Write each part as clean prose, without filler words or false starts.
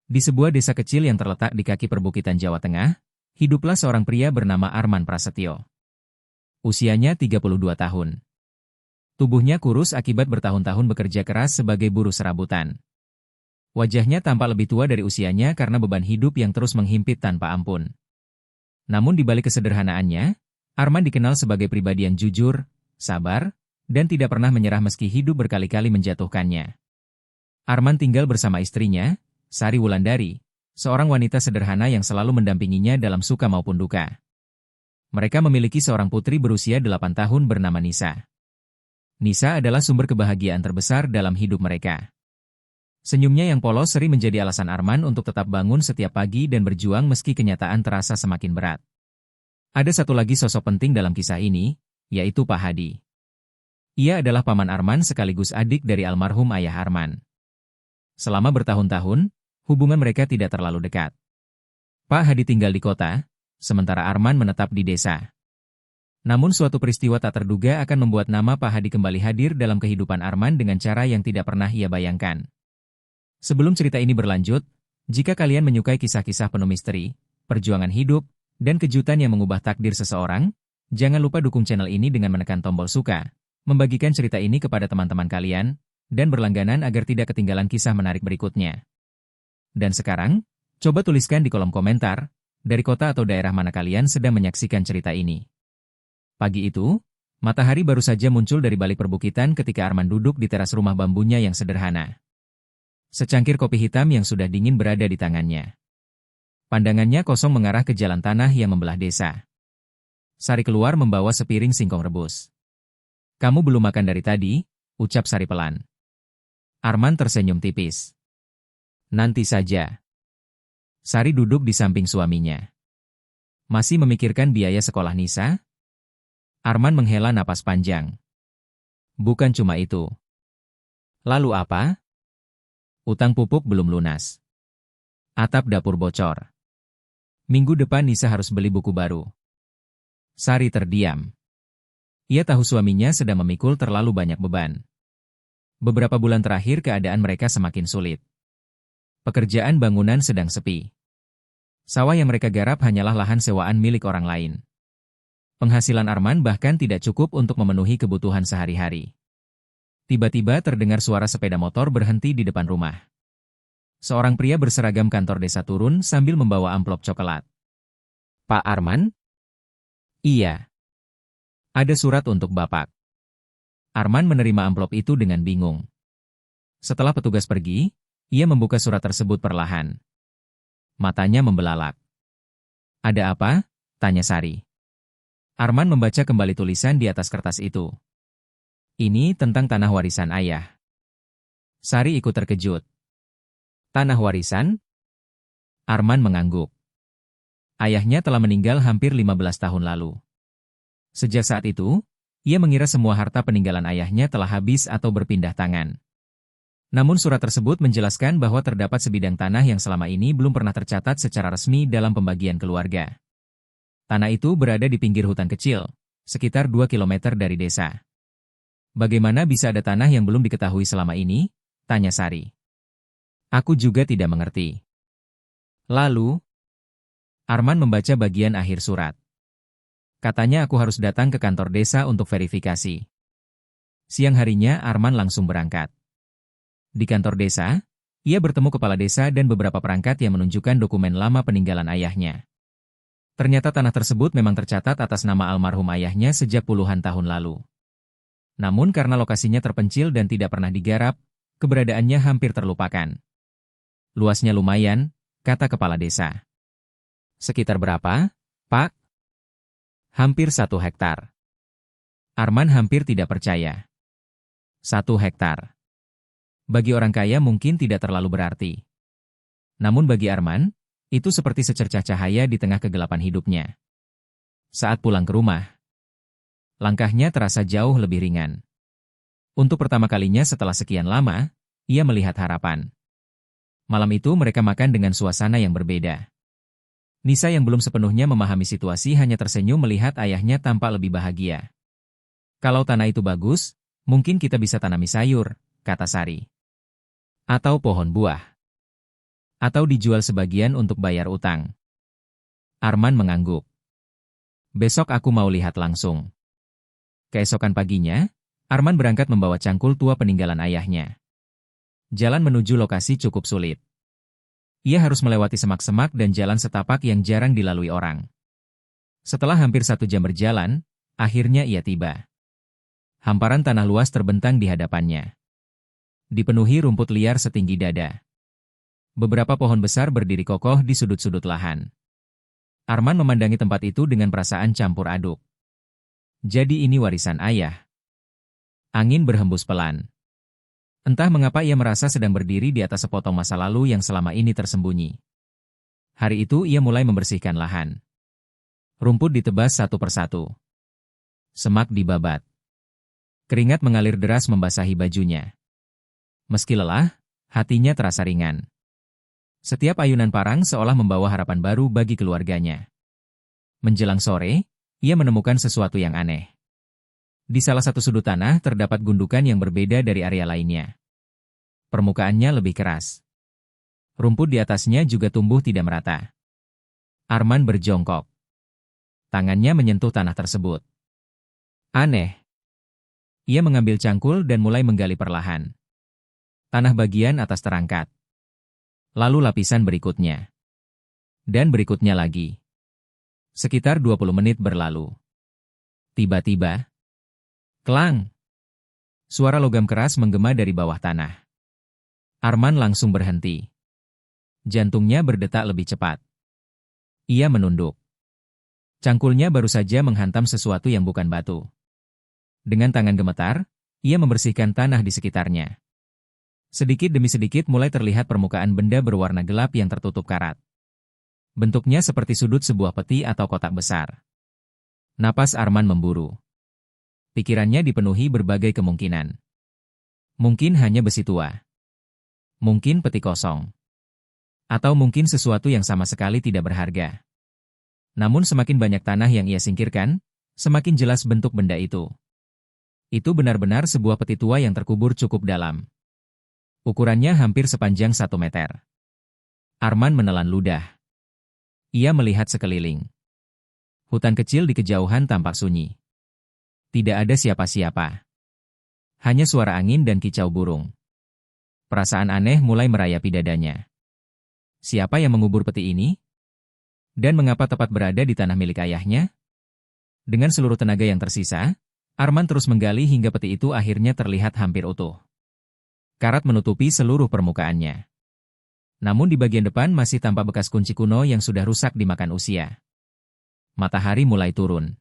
Di sebuah desa kecil yang terletak di kaki perbukitan Jawa Tengah, hiduplah seorang pria bernama Arman Prasetyo. Usianya 32 tahun. Tubuhnya kurus akibat bertahun-tahun bekerja keras sebagai buruh serabutan. Wajahnya tampak lebih tua dari usianya karena beban hidup yang terus menghimpit tanpa ampun. Namun di balik kesederhanaannya, Arman dikenal sebagai pribadi yang jujur, sabar, dan tidak pernah menyerah meski hidup berkali-kali menjatuhkannya. Arman tinggal bersama istrinya, Sari Wulandari, seorang wanita sederhana yang selalu mendampinginya dalam suka maupun duka. Mereka memiliki seorang putri berusia 8 tahun bernama Nisa. Nisa adalah sumber kebahagiaan terbesar dalam hidup mereka. Senyumnya yang polos sering menjadi alasan Arman untuk tetap bangun setiap pagi dan berjuang meski kenyataan terasa semakin berat. Ada satu lagi sosok penting dalam kisah ini, yaitu Pak Hadi. Ia adalah paman Arman sekaligus adik dari almarhum ayah Arman. Selama bertahun-tahun, hubungan mereka tidak terlalu dekat. Pak Hadi tinggal di kota, sementara Arman menetap di desa. Namun suatu peristiwa tak terduga akan membuat nama Pak Hadi kembali hadir dalam kehidupan Arman dengan cara yang tidak pernah ia bayangkan. Sebelum cerita ini berlanjut, jika kalian menyukai kisah-kisah penuh misteri, perjuangan hidup, dan kejutan yang mengubah takdir seseorang, jangan lupa dukung channel ini dengan menekan tombol suka, membagikan cerita ini kepada teman-teman kalian, dan berlangganan agar tidak ketinggalan kisah menarik berikutnya. Dan sekarang, coba tuliskan di kolom komentar, dari kota atau daerah mana kalian sedang menyaksikan cerita ini. Pagi itu, matahari baru saja muncul dari balik perbukitan ketika Arman duduk di teras rumah bambunya yang sederhana. Secangkir kopi hitam yang sudah dingin berada di tangannya. Pandangannya kosong mengarah ke jalan tanah yang membelah desa. Sari keluar membawa sepiring singkong rebus. "Kamu belum makan dari tadi?" ucap Sari pelan. Arman tersenyum tipis. "Nanti saja." Sari duduk di samping suaminya. "Masih memikirkan biaya sekolah Nisa?" Arman menghela napas panjang. "Bukan cuma itu." "Lalu apa?" "Utang pupuk belum lunas. Atap dapur bocor. Minggu depan Nisa harus beli buku baru." Sari terdiam. Ia tahu suaminya sedang memikul terlalu banyak beban. Beberapa bulan terakhir keadaan mereka semakin sulit. Pekerjaan bangunan sedang sepi. Sawah yang mereka garap hanyalah lahan sewaan milik orang lain. Penghasilan Arman bahkan tidak cukup untuk memenuhi kebutuhan sehari-hari. Tiba-tiba terdengar suara sepeda motor berhenti di depan rumah. Seorang pria berseragam kantor desa turun sambil membawa amplop coklat. "Pak Arman?" "Iya. Ada surat untuk Bapak." Arman menerima amplop itu dengan bingung. Setelah petugas pergi, ia membuka surat tersebut perlahan. Matanya membelalak. "Ada apa?" tanya Sari. Arman membaca kembali tulisan di atas kertas itu. "Ini tentang tanah warisan ayah." Sari ikut terkejut. "Tanah warisan?" Arman mengangguk. Ayahnya telah meninggal hampir 15 tahun lalu. Sejak saat itu, ia mengira semua harta peninggalan ayahnya telah habis atau berpindah tangan. Namun surat tersebut menjelaskan bahwa terdapat sebidang tanah yang selama ini belum pernah tercatat secara resmi dalam pembagian keluarga. Tanah itu berada di pinggir hutan kecil, sekitar 2 kilometer dari desa. "Bagaimana bisa ada tanah yang belum diketahui selama ini?" tanya Sari. "Aku juga tidak mengerti." Lalu, Arman membaca bagian akhir surat. "Katanya aku harus datang ke kantor desa untuk verifikasi." Siang harinya Arman langsung berangkat. Di kantor desa, ia bertemu kepala desa dan beberapa perangkat yang menunjukkan dokumen lama peninggalan ayahnya. Ternyata tanah tersebut memang tercatat atas nama almarhum ayahnya sejak puluhan tahun lalu. Namun karena lokasinya terpencil dan tidak pernah digarap, keberadaannya hampir terlupakan. "Luasnya lumayan," kata kepala desa. "Sekitar berapa, Pak?" "Hampir 1 hektar." Arman hampir tidak percaya. 1 hektar. Bagi orang kaya mungkin tidak terlalu berarti. Namun bagi Arman, itu seperti secercah cahaya di tengah kegelapan hidupnya. Saat pulang ke rumah, langkahnya terasa jauh lebih ringan. Untuk pertama kalinya setelah sekian lama, ia melihat harapan. Malam itu mereka makan dengan suasana yang berbeda. Nisa yang belum sepenuhnya memahami situasi hanya tersenyum melihat ayahnya tampak lebih bahagia. "Kalau tanah itu bagus, mungkin kita bisa tanami sayur," kata Sari. "Atau pohon buah." Atau dijual sebagian untuk bayar utang? Arman mengangguk. Besok aku mau lihat langsung. Keesokan paginya, Arman berangkat membawa cangkul tua peninggalan ayahnya. Jalan menuju lokasi cukup sulit. Ia harus melewati semak-semak dan jalan setapak yang jarang dilalui orang. Setelah hampir 1 jam berjalan, akhirnya ia tiba. Hamparan tanah luas terbentang di hadapannya. Dipenuhi rumput liar setinggi dada. Beberapa pohon besar berdiri kokoh di sudut-sudut lahan. Arman memandangi tempat itu dengan perasaan campur aduk. Jadi ini warisan ayah. Angin berhembus pelan. Entah mengapa ia merasa sedang berdiri di atas sepotong masa lalu yang selama ini tersembunyi. Hari itu ia mulai membersihkan lahan. Rumput ditebas satu persatu. Semak dibabat. Keringat mengalir deras membasahi bajunya. Meski lelah, hatinya terasa ringan. Setiap ayunan parang seolah membawa harapan baru bagi keluarganya. Menjelang sore, ia menemukan sesuatu yang aneh. Di salah satu sudut tanah terdapat gundukan yang berbeda dari area lainnya. Permukaannya lebih keras. Rumput di atasnya juga tumbuh tidak merata. Arman berjongkok. Tangannya menyentuh tanah tersebut. Aneh. Ia mengambil cangkul dan mulai menggali perlahan. Tanah bagian atas terangkat. Lalu lapisan berikutnya. Dan berikutnya lagi. Sekitar 20 menit berlalu. Tiba-tiba, klang! Suara logam keras menggema dari bawah tanah. Arman langsung berhenti. Jantungnya berdetak lebih cepat. Ia menunduk. Cangkulnya baru saja menghantam sesuatu yang bukan batu. Dengan tangan gemetar, ia membersihkan tanah di sekitarnya. Sedikit demi sedikit mulai terlihat permukaan benda berwarna gelap yang tertutup karat. Bentuknya seperti sudut sebuah peti atau kotak besar. Napas Arman memburu. Pikirannya dipenuhi berbagai kemungkinan. Mungkin hanya besi tua. Mungkin peti kosong. Atau mungkin sesuatu yang sama sekali tidak berharga. Namun semakin banyak tanah yang ia singkirkan, semakin jelas bentuk benda itu. Itu benar-benar sebuah peti tua yang terkubur cukup dalam. Ukurannya hampir sepanjang 1 meter. Arman menelan ludah. Ia melihat sekeliling. Hutan kecil di kejauhan tampak sunyi. Tidak ada siapa-siapa. Hanya suara angin dan kicau burung. Perasaan aneh mulai merayapi dadanya. Siapa yang mengubur peti ini? Dan mengapa tepat berada di tanah milik ayahnya? Dengan seluruh tenaga yang tersisa, Arman terus menggali hingga peti itu akhirnya terlihat hampir utuh. Karat menutupi seluruh permukaannya. Namun di bagian depan masih tampak bekas kunci kuno yang sudah rusak dimakan usia. Matahari mulai turun.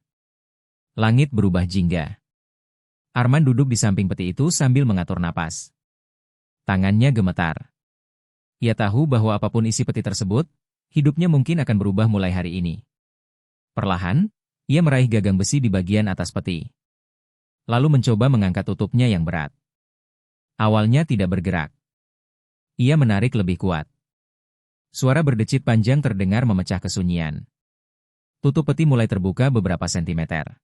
Langit berubah jingga. Arman duduk di samping peti itu sambil mengatur napas. Tangannya gemetar. Ia tahu bahwa apapun isi peti tersebut, hidupnya mungkin akan berubah mulai hari ini. Perlahan, ia meraih gagang besi di bagian atas peti. Lalu mencoba mengangkat tutupnya yang berat. Awalnya tidak bergerak. Ia menarik lebih kuat. Suara berdecit panjang terdengar memecah kesunyian. Tutup peti mulai terbuka beberapa sentimeter.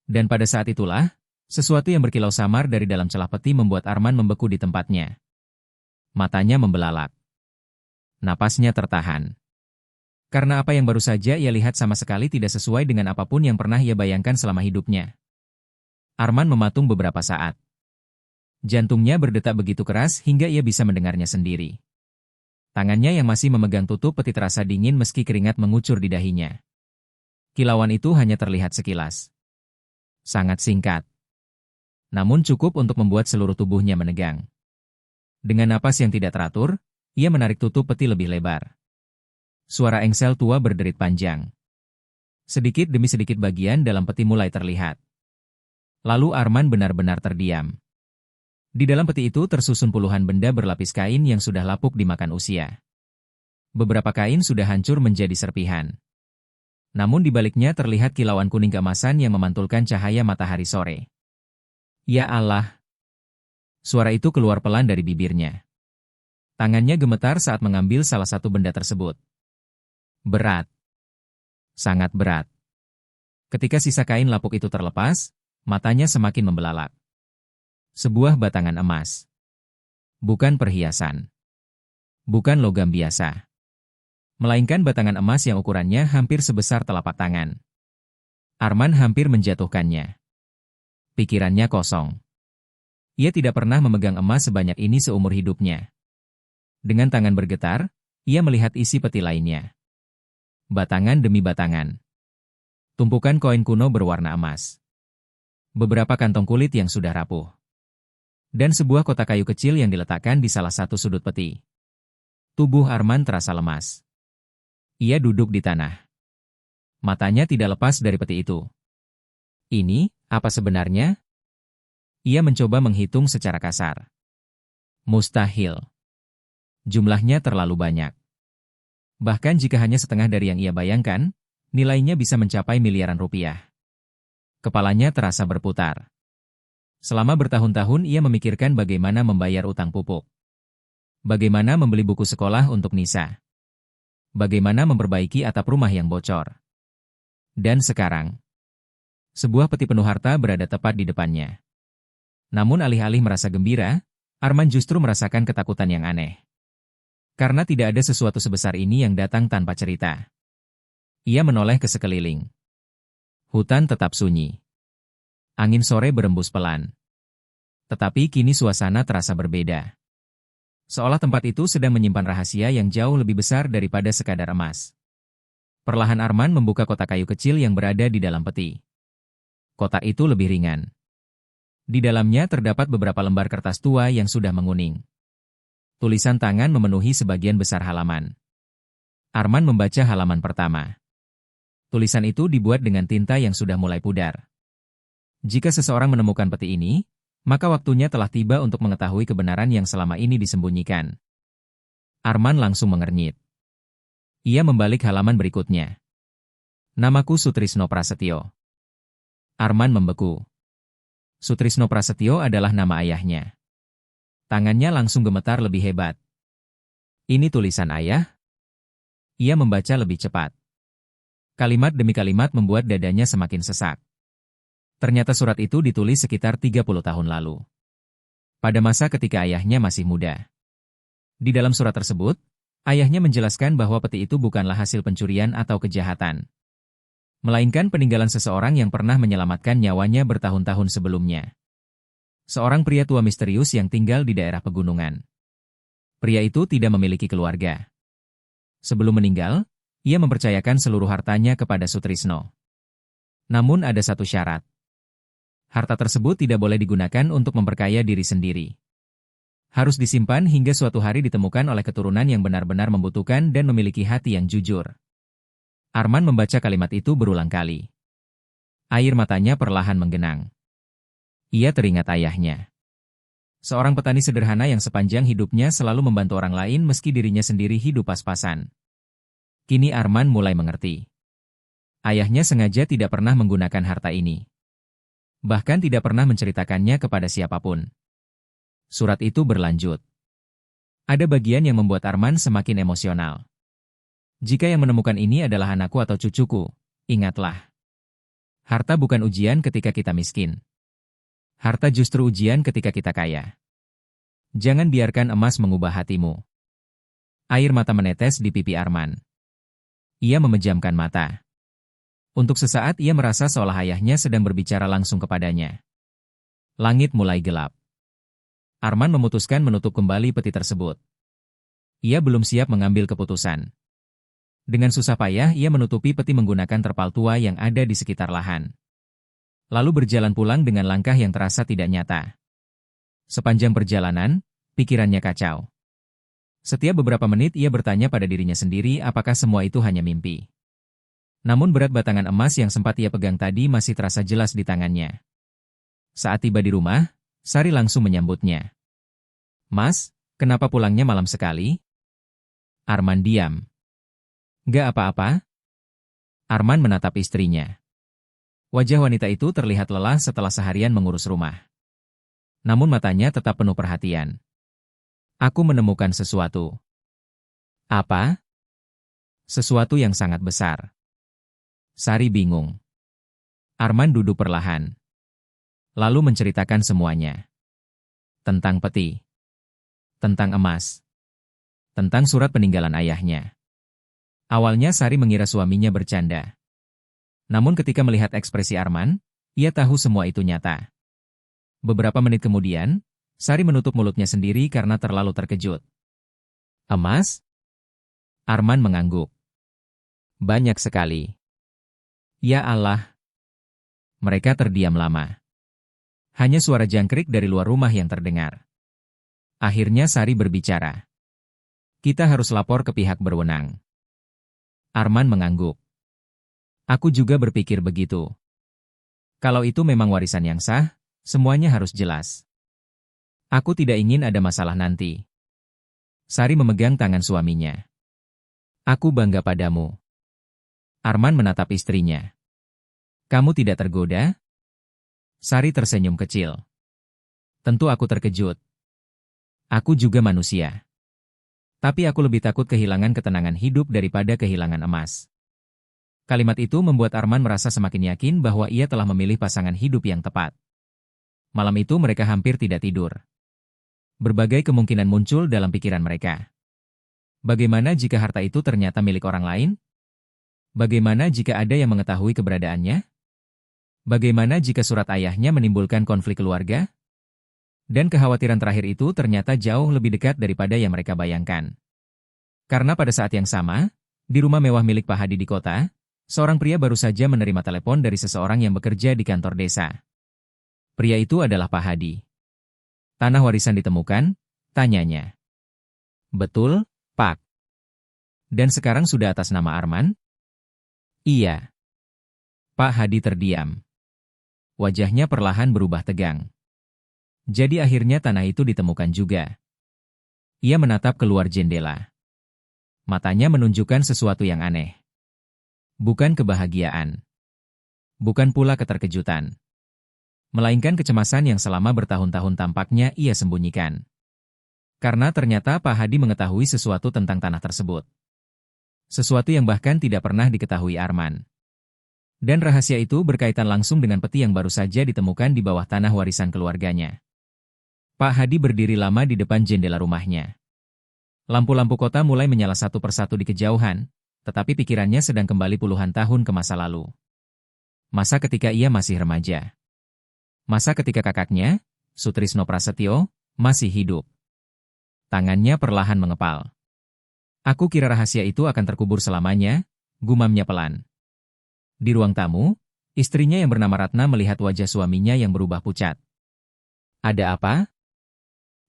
Dan pada saat itulah, sesuatu yang berkilau samar dari dalam celah peti membuat Arman membeku di tempatnya. Matanya membelalak. Napasnya tertahan. Karena apa yang baru saja ia lihat sama sekali tidak sesuai dengan apapun yang pernah ia bayangkan selama hidupnya. Arman mematung beberapa saat. Jantungnya berdetak begitu keras hingga ia bisa mendengarnya sendiri. Tangannya yang masih memegang tutup peti terasa dingin meski keringat mengucur di dahinya. Kilauan itu hanya terlihat sekilas. Sangat singkat. Namun cukup untuk membuat seluruh tubuhnya menegang. Dengan napas yang tidak teratur, ia menarik tutup peti lebih lebar. Suara engsel tua berderit panjang. Sedikit demi sedikit bagian dalam peti mulai terlihat. Lalu Arman benar-benar terdiam. Di dalam peti itu tersusun puluhan benda berlapis kain yang sudah lapuk dimakan usia. Beberapa kain sudah hancur menjadi serpihan. Namun di baliknya terlihat kilauan kuning keemasan yang memantulkan cahaya matahari sore. Ya Allah! Suara itu keluar pelan dari bibirnya. Tangannya gemetar saat mengambil salah satu benda tersebut. Berat. Sangat berat. Ketika sisa kain lapuk itu terlepas, matanya semakin membelalak. Sebuah batangan emas. Bukan perhiasan. Bukan logam biasa, melainkan batangan emas yang ukurannya hampir sebesar telapak tangan. Arman hampir menjatuhkannya. Pikirannya kosong. Ia tidak pernah memegang emas sebanyak ini seumur hidupnya. Dengan tangan bergetar, ia melihat isi peti lainnya. Batangan demi batangan. Tumpukan koin kuno berwarna emas. Beberapa kantong kulit yang sudah rapuh. Dan sebuah kotak kayu kecil yang diletakkan di salah satu sudut peti. Tubuh Arman terasa lemas. Ia duduk di tanah. Matanya tidak lepas dari peti itu. Ini, apa sebenarnya? Ia mencoba menghitung secara kasar. Mustahil. Jumlahnya terlalu banyak. Bahkan jika hanya setengah dari yang ia bayangkan, nilainya bisa mencapai miliaran rupiah. Kepalanya terasa berputar. Selama bertahun-tahun ia memikirkan bagaimana membayar utang pupuk. Bagaimana membeli buku sekolah untuk Nisa. Bagaimana memperbaiki atap rumah yang bocor. Dan sekarang, sebuah peti penuh harta berada tepat di depannya. Namun alih-alih merasa gembira, Arman justru merasakan ketakutan yang aneh. Karena tidak ada sesuatu sebesar ini yang datang tanpa cerita. Ia menoleh ke sekeliling. Hutan tetap sunyi. Angin sore berembus pelan. Tetapi kini suasana terasa berbeda. Seolah tempat itu sedang menyimpan rahasia yang jauh lebih besar daripada sekadar emas. Perlahan Arman membuka kotak kayu kecil yang berada di dalam peti. Kotak itu lebih ringan. Di dalamnya terdapat beberapa lembar kertas tua yang sudah menguning. Tulisan tangan memenuhi sebagian besar halaman. Arman membaca halaman pertama. Tulisan itu dibuat dengan tinta yang sudah mulai pudar. Jika seseorang menemukan peti ini, maka waktunya telah tiba untuk mengetahui kebenaran yang selama ini disembunyikan. Arman langsung mengernyit. Ia membalik halaman berikutnya. Namaku Sutrisno Prasetyo. Arman membeku. Sutrisno Prasetyo adalah nama ayahnya. Tangannya langsung gemetar lebih hebat. Ini tulisan ayah? Ia membaca lebih cepat. Kalimat demi kalimat membuat dadanya semakin sesak. Ternyata surat itu ditulis sekitar 30 tahun lalu. Pada masa ketika ayahnya masih muda. Di dalam surat tersebut, ayahnya menjelaskan bahwa peti itu bukanlah hasil pencurian atau kejahatan. Melainkan peninggalan seseorang yang pernah menyelamatkan nyawanya bertahun-tahun sebelumnya. Seorang pria tua misterius yang tinggal di daerah pegunungan. Pria itu tidak memiliki keluarga. Sebelum meninggal, ia mempercayakan seluruh hartanya kepada Sutrisno. Namun ada satu syarat. Harta tersebut tidak boleh digunakan untuk memperkaya diri sendiri. Harus disimpan hingga suatu hari ditemukan oleh keturunan yang benar-benar membutuhkan dan memiliki hati yang jujur. Arman membaca kalimat itu berulang kali. Air matanya perlahan menggenang. Ia teringat ayahnya. Seorang petani sederhana yang sepanjang hidupnya selalu membantu orang lain meski dirinya sendiri hidup pas-pasan. Kini Arman mulai mengerti. Ayahnya sengaja tidak pernah menggunakan harta ini. Bahkan tidak pernah menceritakannya kepada siapapun. Surat itu berlanjut. Ada bagian yang membuat Arman semakin emosional. Jika yang menemukan ini adalah anakku atau cucuku, ingatlah. Harta bukan ujian ketika kita miskin. Harta justru ujian ketika kita kaya. Jangan biarkan emas mengubah hatimu. Air mata menetes di pipi Arman. Ia memejamkan mata. Untuk sesaat ia merasa seolah ayahnya sedang berbicara langsung kepadanya. Langit mulai gelap. Arman memutuskan menutup kembali peti tersebut. Ia belum siap mengambil keputusan. Dengan susah payah ia menutupi peti menggunakan terpal tua yang ada di sekitar lahan. Lalu berjalan pulang dengan langkah yang terasa tidak nyata. Sepanjang perjalanan, pikirannya kacau. Setiap beberapa menit ia bertanya pada dirinya sendiri apakah semua itu hanya mimpi. Namun berat batangan emas yang sempat ia pegang tadi masih terasa jelas di tangannya. Saat tiba di rumah, Sari langsung menyambutnya. "Mas, kenapa pulangnya malam sekali?" Arman diam. "Gak apa-apa." Arman menatap istrinya. Wajah wanita itu terlihat lelah setelah seharian mengurus rumah. Namun matanya tetap penuh perhatian. "Aku menemukan sesuatu." "Apa?" "Sesuatu yang sangat besar." Sari bingung. Arman duduk perlahan. Lalu menceritakan semuanya. Tentang peti. Tentang emas. tentang surat peninggalan ayahnya. Awalnya Sari mengira suaminya bercanda. Namun ketika melihat ekspresi Arman, ia tahu semua itu nyata. Beberapa menit kemudian, Sari menutup mulutnya sendiri karena terlalu terkejut. Emas? Arman mengangguk. Banyak sekali. Ya Allah. Mereka terdiam lama. Hanya suara jangkrik dari luar rumah yang terdengar. Akhirnya Sari berbicara. Kita harus lapor ke pihak berwenang. Arman mengangguk. Aku juga berpikir begitu. Kalau itu memang warisan yang sah, semuanya harus jelas. Aku tidak ingin ada masalah nanti. Sari memegang tangan suaminya. Aku bangga padamu. Arman menatap istrinya. Kamu tidak tergoda? Sari tersenyum kecil. Tentu aku terkejut. Aku juga manusia. Tapi aku lebih takut kehilangan ketenangan hidup daripada kehilangan emas. Kalimat itu membuat Arman merasa semakin yakin bahwa ia telah memilih pasangan hidup yang tepat. Malam itu mereka hampir tidak tidur. Berbagai kemungkinan muncul dalam pikiran mereka. Bagaimana jika harta itu ternyata milik orang lain? Bagaimana jika ada yang mengetahui keberadaannya? Bagaimana jika surat ayahnya menimbulkan konflik keluarga? Dan kekhawatiran terakhir itu ternyata jauh lebih dekat daripada yang mereka bayangkan. Karena pada saat yang sama, di rumah mewah milik Pak Hadi di kota, seorang pria baru saja menerima telepon dari seseorang yang bekerja di kantor desa. Pria itu adalah Pak Hadi. Tanah warisan ditemukan? Tanyanya. Betul, Pak. Dan sekarang sudah atas nama Arman? Iya. Pak Hadi terdiam. Wajahnya perlahan berubah tegang. Jadi akhirnya tanah itu ditemukan juga. Ia menatap keluar jendela. Matanya menunjukkan sesuatu yang aneh. Bukan kebahagiaan. Bukan pula keterkejutan. Melainkan kecemasan yang selama bertahun-tahun tampaknya ia sembunyikan. Karena ternyata Pak Hadi mengetahui sesuatu tentang tanah tersebut. Sesuatu yang bahkan tidak pernah diketahui Arman. Dan rahasia itu berkaitan langsung dengan peti yang baru saja ditemukan di bawah tanah warisan keluarganya. Pak Hadi berdiri lama di depan jendela rumahnya. Lampu-lampu kota mulai menyala satu persatu di kejauhan, tetapi pikirannya sedang kembali puluhan tahun ke masa lalu. Masa ketika ia masih remaja. Masa ketika kakaknya, Sutrisno Prasetyo, masih hidup. Tangannya perlahan mengepal. Aku kira rahasia itu akan terkubur selamanya, gumamnya pelan. Di ruang tamu, istrinya yang bernama Ratna melihat wajah suaminya yang berubah pucat. Ada apa?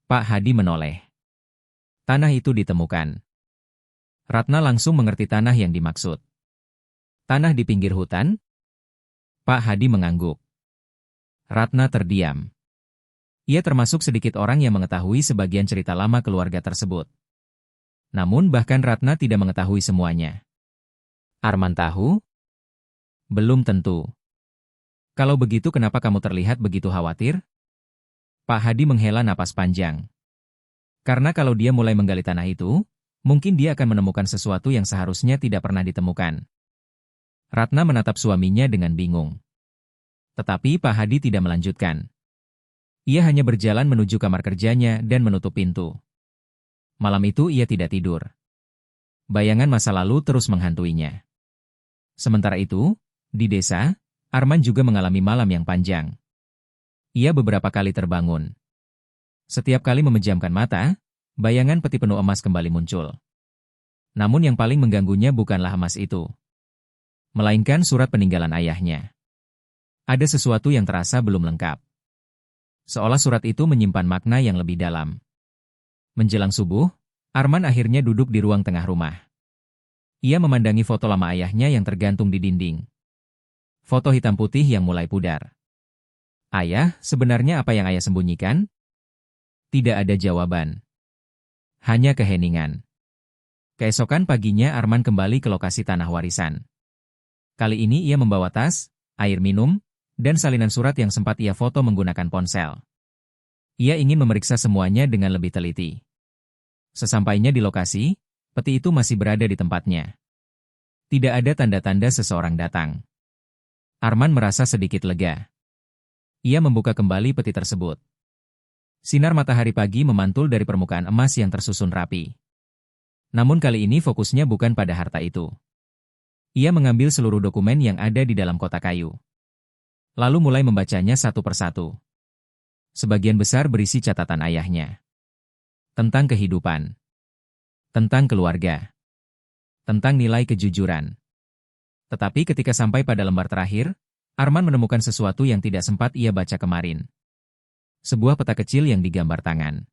Pak Hadi menoleh. Tanah itu ditemukan. Ratna langsung mengerti tanah yang dimaksud. Tanah di pinggir hutan? Pak Hadi mengangguk. Ratna terdiam. Ia termasuk sedikit orang yang mengetahui sebagian cerita lama keluarga tersebut. Namun bahkan Ratna tidak mengetahui semuanya. Arman tahu? Belum tentu. Kalau begitu kenapa kamu terlihat begitu khawatir? Pak Hadi menghela napas panjang. Karena kalau dia mulai menggali tanah itu, mungkin dia akan menemukan sesuatu yang seharusnya tidak pernah ditemukan. Ratna menatap suaminya dengan bingung. Tetapi Pak Hadi tidak melanjutkan. Ia hanya berjalan menuju kamar kerjanya dan menutup pintu. Malam itu ia tidak tidur. Bayangan masa lalu terus menghantuinya. Sementara itu, di desa, Arman juga mengalami malam yang panjang. Ia beberapa kali terbangun. Setiap kali memejamkan mata, bayangan peti penuh emas kembali muncul. Namun yang paling mengganggunya bukanlah emas itu, melainkan surat peninggalan ayahnya. Ada sesuatu yang terasa belum lengkap. Seolah surat itu menyimpan makna yang lebih dalam. Menjelang subuh, Arman akhirnya duduk di ruang tengah rumah. Ia memandangi foto lama ayahnya yang tergantung di dinding. Foto hitam putih yang mulai pudar. Ayah, sebenarnya apa yang ayah sembunyikan? Tidak ada jawaban. Hanya keheningan. Keesokan paginya Arman kembali ke lokasi tanah warisan. Kali ini ia membawa tas, air minum, dan salinan surat yang sempat ia foto menggunakan ponsel. Ia ingin memeriksa semuanya dengan lebih teliti. Sesampainya di lokasi, peti itu masih berada di tempatnya. Tidak ada tanda-tanda seseorang datang. Arman merasa sedikit lega. Ia membuka kembali peti tersebut. Sinar matahari pagi memantul dari permukaan emas yang tersusun rapi. Namun kali ini fokusnya bukan pada harta itu. Ia mengambil seluruh dokumen yang ada di dalam kotak kayu. Lalu mulai membacanya satu persatu. Sebagian besar berisi catatan ayahnya. Tentang kehidupan. Tentang keluarga. Tentang nilai kejujuran. Tetapi ketika sampai pada lembar terakhir, Arman menemukan sesuatu yang tidak sempat ia baca kemarin. Sebuah peta kecil yang digambar tangan.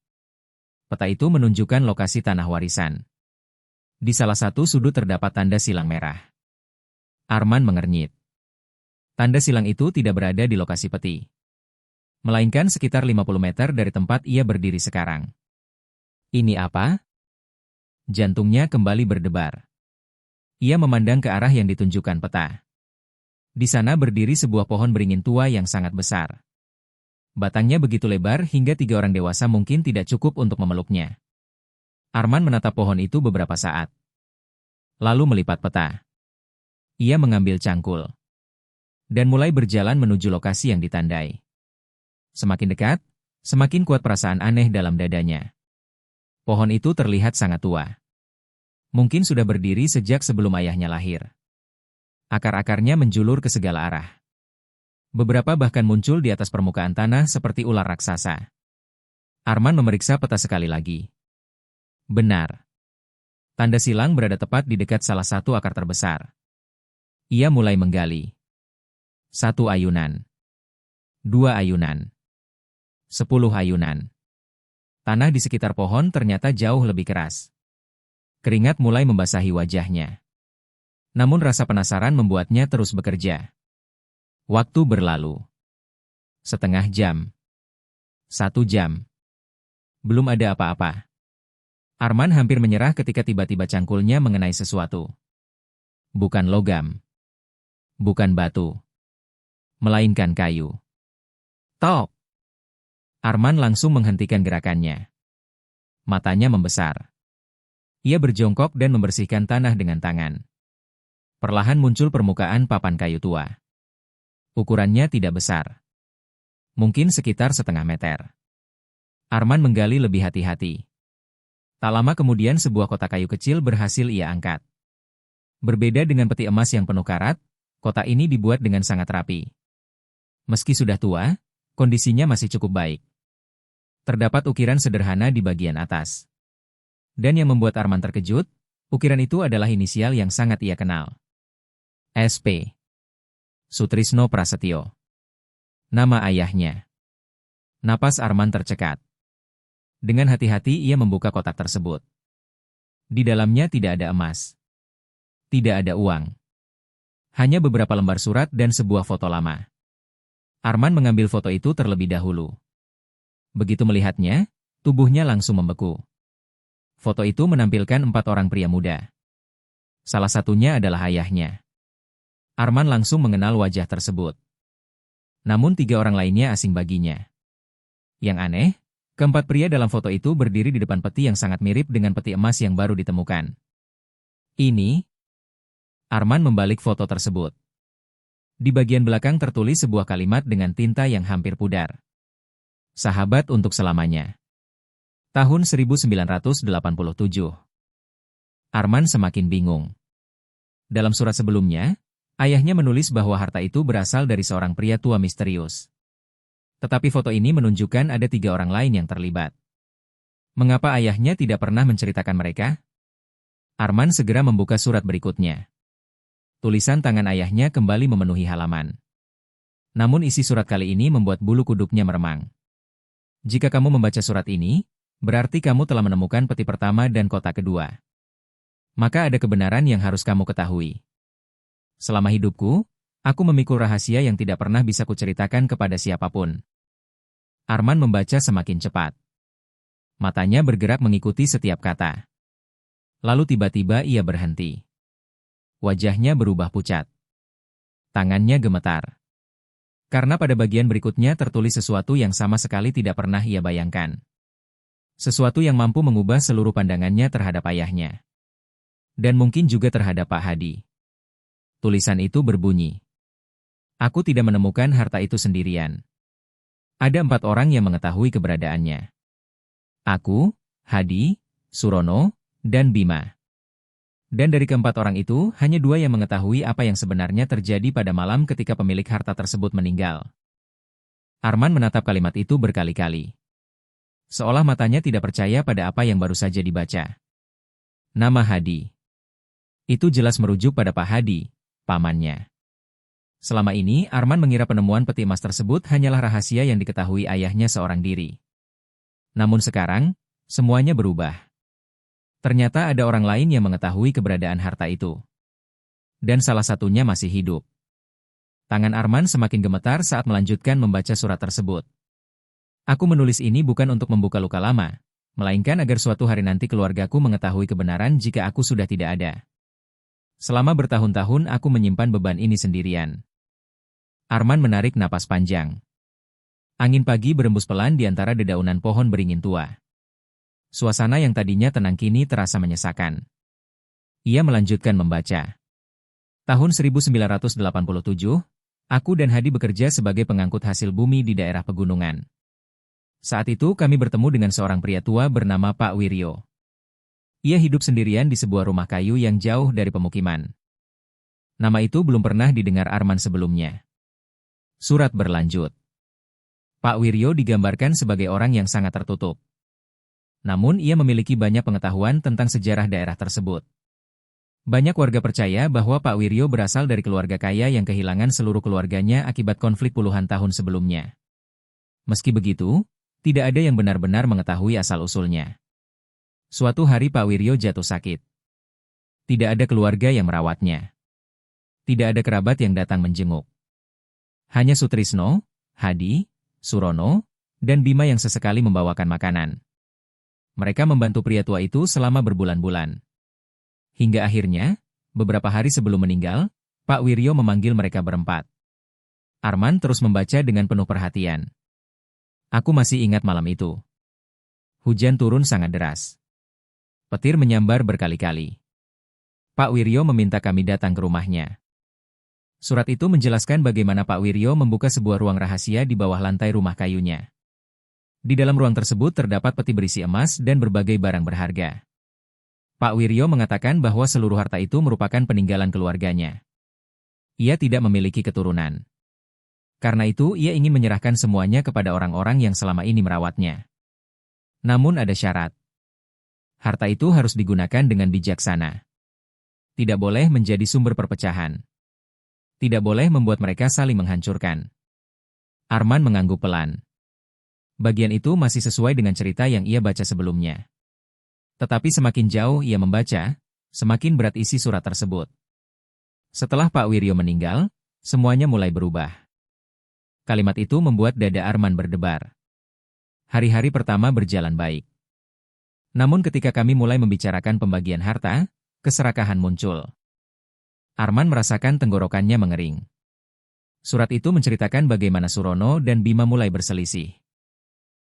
Peta itu menunjukkan lokasi tanah warisan. Di salah satu sudut terdapat tanda silang merah. Arman mengernyit. Tanda silang itu tidak berada di lokasi peti, melainkan sekitar 50 meter dari tempat ia berdiri sekarang. Ini apa? Jantungnya kembali berdebar. Ia memandang ke arah yang ditunjukkan peta. Di sana berdiri sebuah pohon beringin tua yang sangat besar. Batangnya begitu lebar hingga 3 orang dewasa mungkin tidak cukup untuk memeluknya. Arman menatap pohon itu beberapa saat. Lalu melipat peta. Ia mengambil cangkul. Dan mulai berjalan menuju lokasi yang ditandai. Semakin dekat, semakin kuat perasaan aneh dalam dadanya. Pohon itu terlihat sangat tua. Mungkin sudah berdiri sejak sebelum ayahnya lahir. Akar-akarnya menjulur ke segala arah. Beberapa bahkan muncul di atas permukaan tanah seperti ular raksasa. Arman memeriksa peta sekali lagi. Benar. Tanda silang berada tepat di dekat salah satu akar terbesar. Ia mulai menggali. 1 ayunan. 2 ayunan. 10 ayunan. Tanah di sekitar pohon ternyata jauh lebih keras. Keringat mulai membasahi wajahnya. Namun rasa penasaran membuatnya terus bekerja. Waktu berlalu. Setengah jam. 1 jam. Belum ada apa-apa. Arman hampir menyerah ketika tiba-tiba cangkulnya mengenai sesuatu. Bukan logam. Bukan batu. Melainkan kayu. Tok! Arman langsung menghentikan gerakannya. Matanya membesar. Ia berjongkok dan membersihkan tanah dengan tangan. Perlahan muncul permukaan papan kayu tua. Ukurannya tidak besar. Mungkin sekitar setengah meter. Arman menggali lebih hati-hati. Tak lama kemudian sebuah kotak kayu kecil berhasil ia angkat. Berbeda dengan peti emas yang penuh karat, kotak ini dibuat dengan sangat rapi. Meski sudah tua, kondisinya masih cukup baik. Terdapat ukiran sederhana di bagian atas. Dan yang membuat Arman terkejut, ukiran itu adalah inisial yang sangat ia kenal. SP. Sutrisno Prasetyo. Nama ayahnya. Napas Arman tercekat. Dengan hati-hati ia membuka kotak tersebut. Di dalamnya tidak ada emas. Tidak ada uang. Hanya beberapa lembar surat dan sebuah foto lama. Arman mengambil foto itu terlebih dahulu. Begitu melihatnya, tubuhnya langsung membeku. Foto itu menampilkan 4 orang pria muda. Salah satunya adalah ayahnya. Arman langsung mengenal wajah tersebut. Namun 3 orang lainnya asing baginya. Yang aneh, keempat pria dalam foto itu berdiri di depan peti yang sangat mirip dengan peti emas yang baru ditemukan. Ini? Arman membalik foto tersebut. Di bagian belakang tertulis sebuah kalimat dengan tinta yang hampir pudar. Sahabat untuk selamanya. Tahun 1987. Arman semakin bingung. Dalam surat sebelumnya, ayahnya menulis bahwa harta itu berasal dari seorang pria tua misterius. Tetapi foto ini menunjukkan ada 3 orang lain yang terlibat. Mengapa ayahnya tidak pernah menceritakan mereka? Arman segera membuka surat berikutnya. Tulisan tangan ayahnya kembali memenuhi halaman. Namun isi surat kali ini membuat bulu kuduknya meremang. Jika kamu membaca surat ini, berarti kamu telah menemukan peti pertama dan kotak kedua. Maka ada kebenaran yang harus kamu ketahui. Selama hidupku, aku memikul rahasia yang tidak pernah bisa kuceritakan kepada siapapun. Arman membaca semakin cepat. Matanya bergerak mengikuti setiap kata. Lalu tiba-tiba ia berhenti. Wajahnya berubah pucat. Tangannya gemetar. Karena pada bagian berikutnya tertulis sesuatu yang sama sekali tidak pernah ia bayangkan. Sesuatu yang mampu mengubah seluruh pandangannya terhadap ayahnya. Dan mungkin juga terhadap Pak Hadi. Tulisan itu berbunyi. Aku tidak menemukan harta itu sendirian. Ada 4 orang yang mengetahui keberadaannya. Aku, Hadi, Surono, dan Bima. Dan dari keempat orang itu, hanya dua yang mengetahui apa yang sebenarnya terjadi pada malam ketika pemilik harta tersebut meninggal. Arman menatap kalimat itu berkali-kali. Seolah matanya tidak percaya pada apa yang baru saja dibaca. Nama Hadi. Itu jelas merujuk pada Pak Hadi, pamannya. Selama ini, Arman mengira penemuan peti emas tersebut hanyalah rahasia yang diketahui ayahnya seorang diri. Namun sekarang, semuanya berubah. Ternyata ada orang lain yang mengetahui keberadaan harta itu. Dan salah satunya masih hidup. Tangan Arman semakin gemetar saat melanjutkan membaca surat tersebut. Aku menulis ini bukan untuk membuka luka lama, melainkan agar suatu hari nanti keluargaku mengetahui kebenaran jika aku sudah tidak ada. Selama bertahun-tahun aku menyimpan beban ini sendirian. Arman menarik napas panjang. Angin pagi berembus pelan di antara dedaunan pohon beringin tua. Suasana yang tadinya tenang kini terasa menyesakan. Ia melanjutkan membaca. Tahun 1987, aku dan Hadi bekerja sebagai pengangkut hasil bumi di daerah pegunungan. Saat itu kami bertemu dengan seorang pria tua bernama Pak Wiryo. Ia hidup sendirian di sebuah rumah kayu yang jauh dari pemukiman. Nama itu belum pernah didengar Arman sebelumnya. Surat berlanjut. Pak Wiryo digambarkan sebagai orang yang sangat tertutup. Namun ia memiliki banyak pengetahuan tentang sejarah daerah tersebut. Banyak warga percaya bahwa Pak Wiryo berasal dari keluarga kaya yang kehilangan seluruh keluarganya akibat konflik puluhan tahun sebelumnya. Meski begitu, tidak ada yang benar-benar mengetahui asal-usulnya. Suatu hari Pak Wiryo jatuh sakit. Tidak ada keluarga yang merawatnya. Tidak ada kerabat yang datang menjenguk. Hanya Sutrisno, Hadi, Surono, dan Bima yang sesekali membawakan makanan. Mereka membantu pria tua itu selama berbulan-bulan. Hingga akhirnya, beberapa hari sebelum meninggal, Pak Wiryo memanggil mereka berempat. Arman terus membaca dengan penuh perhatian. Aku masih ingat malam itu. Hujan turun sangat deras. Petir menyambar berkali-kali. Pak Wiryo meminta kami datang ke rumahnya. Surat itu menjelaskan bagaimana Pak Wiryo membuka sebuah ruang rahasia di bawah lantai rumah kayunya. Di dalam ruang tersebut terdapat peti berisi emas dan berbagai barang berharga. Pak Wiryo mengatakan bahwa seluruh harta itu merupakan peninggalan keluarganya. Ia tidak memiliki keturunan. Karena itu, ia ingin menyerahkan semuanya kepada orang-orang yang selama ini merawatnya. Namun ada syarat. Harta itu harus digunakan dengan bijaksana. Tidak boleh menjadi sumber perpecahan. Tidak boleh membuat mereka saling menghancurkan. Arman mengangguk pelan. Bagian itu masih sesuai dengan cerita yang ia baca sebelumnya. Tetapi semakin jauh ia membaca, semakin berat isi surat tersebut. Setelah Pak Wiryo meninggal, semuanya mulai berubah. Kalimat itu membuat dada Arman berdebar. Hari-hari pertama berjalan baik. Namun ketika kami mulai membicarakan pembagian harta, keserakahan muncul. Arman merasakan tenggorokannya mengering. Surat itu menceritakan bagaimana Surono dan Bima mulai berselisih.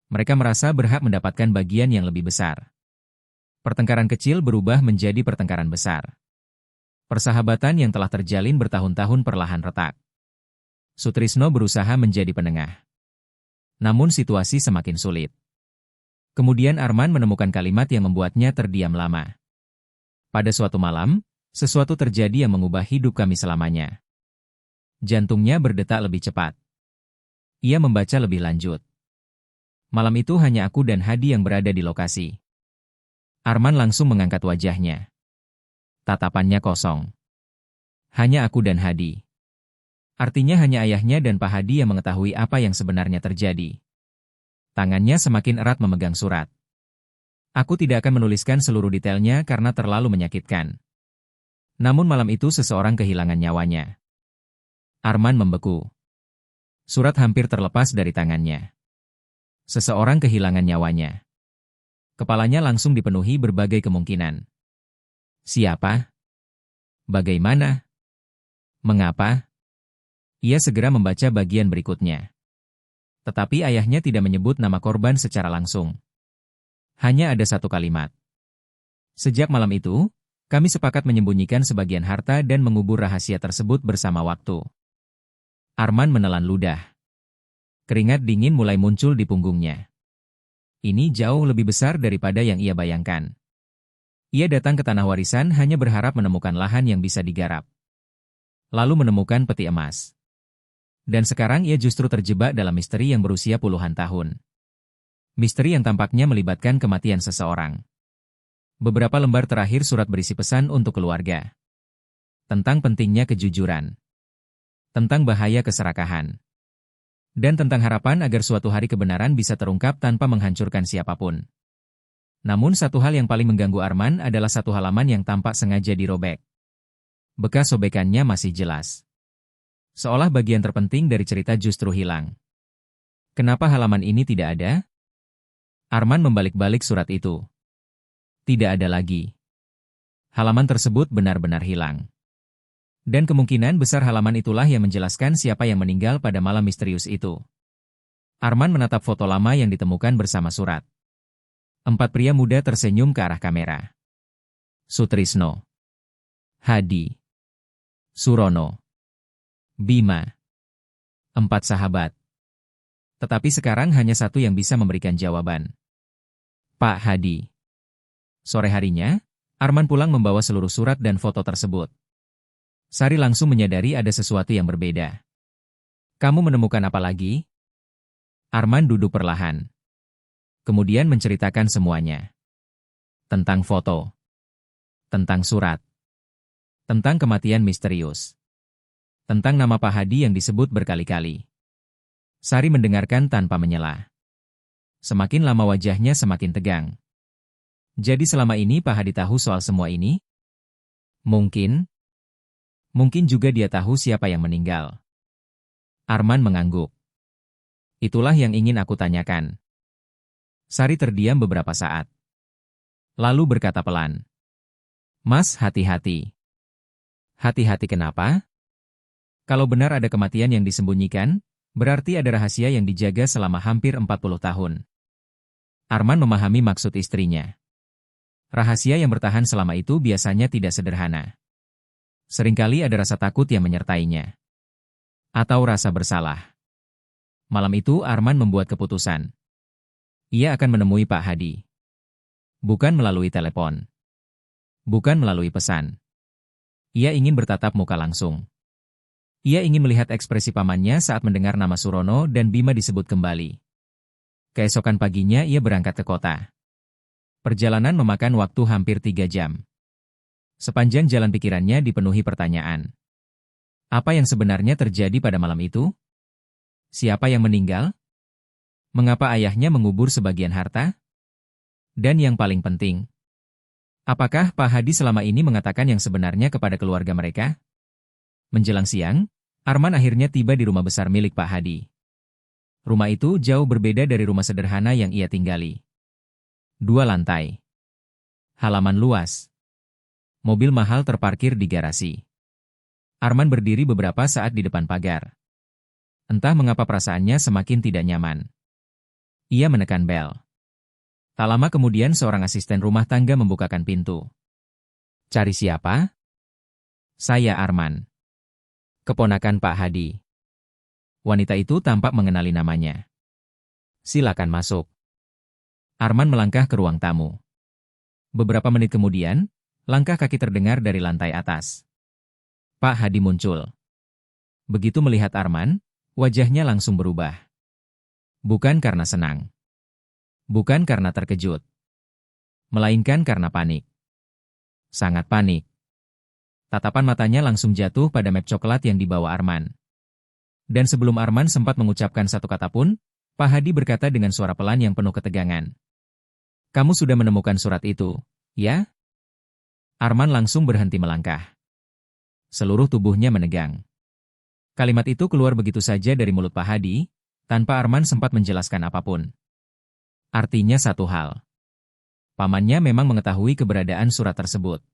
Mereka merasa berhak mendapatkan bagian yang lebih besar. Pertengkaran kecil berubah menjadi pertengkaran besar. Persahabatan yang telah terjalin bertahun-tahun perlahan retak. Sutrisno berusaha menjadi penengah. Namun situasi semakin sulit. Kemudian Arman menemukan kalimat yang membuatnya terdiam lama. Pada suatu malam, sesuatu terjadi yang mengubah hidup kami selamanya. Jantungnya berdetak lebih cepat. Ia membaca lebih lanjut. Malam itu hanya aku dan Hadi yang berada di lokasi. Arman langsung mengangkat wajahnya. Tatapannya kosong. Hanya aku dan Hadi. Artinya hanya ayahnya dan Pak Hadi yang mengetahui apa yang sebenarnya terjadi. Tangannya semakin erat memegang surat. Aku tidak akan menuliskan seluruh detailnya karena terlalu menyakitkan. Namun malam itu seseorang kehilangan nyawanya. Arman membeku. Surat hampir terlepas dari tangannya. Seseorang kehilangan nyawanya. Kepalanya langsung dipenuhi berbagai kemungkinan. Siapa? Bagaimana? Mengapa? Ia segera membaca bagian berikutnya. Tetapi ayahnya tidak menyebut nama korban secara langsung. Hanya ada satu kalimat. Sejak malam itu, kami sepakat menyembunyikan sebagian harta dan mengubur rahasia tersebut bersama waktu. Arman menelan ludah. Keringat dingin mulai muncul di punggungnya. Ini jauh lebih besar daripada yang ia bayangkan. Ia datang ke tanah warisan hanya berharap menemukan lahan yang bisa digarap. Lalu menemukan peti emas. Dan sekarang ia justru terjebak dalam misteri yang berusia puluhan tahun. Misteri yang tampaknya melibatkan kematian seseorang. Beberapa lembar terakhir surat berisi pesan untuk keluarga. Tentang pentingnya kejujuran. Tentang bahaya keserakahan. Dan tentang harapan agar suatu hari kebenaran bisa terungkap tanpa menghancurkan siapapun. Namun satu hal yang paling mengganggu Arman adalah satu halaman yang tampak sengaja dirobek. Bekas sobekannya masih jelas. Seolah bagian terpenting dari cerita justru hilang. Kenapa halaman ini tidak ada? Arman membalik-balik surat itu. Tidak ada lagi. Halaman tersebut benar-benar hilang. Dan kemungkinan besar halaman itulah yang menjelaskan siapa yang meninggal pada malam misterius itu. Arman menatap foto lama yang ditemukan bersama surat. 4 pria muda tersenyum ke arah kamera. Sutrisno, Hadi, Surono, Bima. 4 sahabat. Tetapi sekarang hanya satu yang bisa memberikan jawaban. Pak Hadi. Sore harinya, Arman pulang membawa seluruh surat dan foto tersebut. Sari langsung menyadari ada sesuatu yang berbeda. Kamu menemukan apa lagi? Arman duduk perlahan. Kemudian menceritakan semuanya. Tentang foto. Tentang surat. Tentang kematian misterius. Tentang nama Pak Hadi yang disebut berkali-kali. Sari mendengarkan tanpa menyela. Semakin lama wajahnya semakin tegang. Jadi selama ini Pak Hadi tahu soal semua ini? Mungkin. Mungkin juga dia tahu siapa yang meninggal. Arman mengangguk. Itulah yang ingin aku tanyakan. Sari terdiam beberapa saat. Lalu berkata pelan. Mas, hati-hati. Hati-hati kenapa? Kalau benar ada kematian yang disembunyikan, berarti ada rahasia yang dijaga selama hampir 40 tahun. Arman memahami maksud istrinya. Rahasia yang bertahan selama itu biasanya tidak sederhana. Seringkali ada rasa takut yang menyertainya. Atau rasa bersalah. Malam itu Arman membuat keputusan. Ia akan menemui Pak Hadi. Bukan melalui telepon. Bukan melalui pesan. Ia ingin bertatap muka langsung. Ia ingin melihat ekspresi pamannya saat mendengar nama Surono dan Bima disebut kembali. Keesokan paginya ia berangkat ke kota. Perjalanan memakan waktu hampir 3 jam. Sepanjang jalan pikirannya dipenuhi pertanyaan. Apa yang sebenarnya terjadi pada malam itu? Siapa yang meninggal? Mengapa ayahnya mengubur sebagian harta? Dan yang paling penting, apakah Pak Hadi selama ini mengatakan yang sebenarnya kepada keluarga mereka? Menjelang siang, Arman akhirnya tiba di rumah besar milik Pak Hadi. Rumah itu jauh berbeda dari rumah sederhana yang ia tinggali. 2 lantai. Halaman luas. Mobil mahal terparkir di garasi. Arman berdiri beberapa saat di depan pagar. Entah mengapa perasaannya semakin tidak nyaman. Ia menekan bel. Tak lama kemudian seorang asisten rumah tangga membukakan pintu. Cari siapa? Saya Arman. Keponakan Pak Hadi. Wanita itu tampak mengenali namanya. Silakan masuk. Arman melangkah ke ruang tamu. Beberapa menit kemudian, langkah kaki terdengar dari lantai atas. Pak Hadi muncul. Begitu melihat Arman, wajahnya langsung berubah. Bukan karena senang. Bukan karena terkejut. Melainkan karena panik. Sangat panik. Tatapan matanya langsung jatuh pada map coklat yang dibawa Arman. Dan sebelum Arman sempat mengucapkan satu kata pun, Pak Hadi berkata dengan suara pelan yang penuh ketegangan. Kamu sudah menemukan surat itu, ya? Arman langsung berhenti melangkah. Seluruh tubuhnya menegang. Kalimat itu keluar begitu saja dari mulut Pak Hadi, tanpa Arman sempat menjelaskan apapun. Artinya satu hal. Pamannya memang mengetahui keberadaan surat tersebut.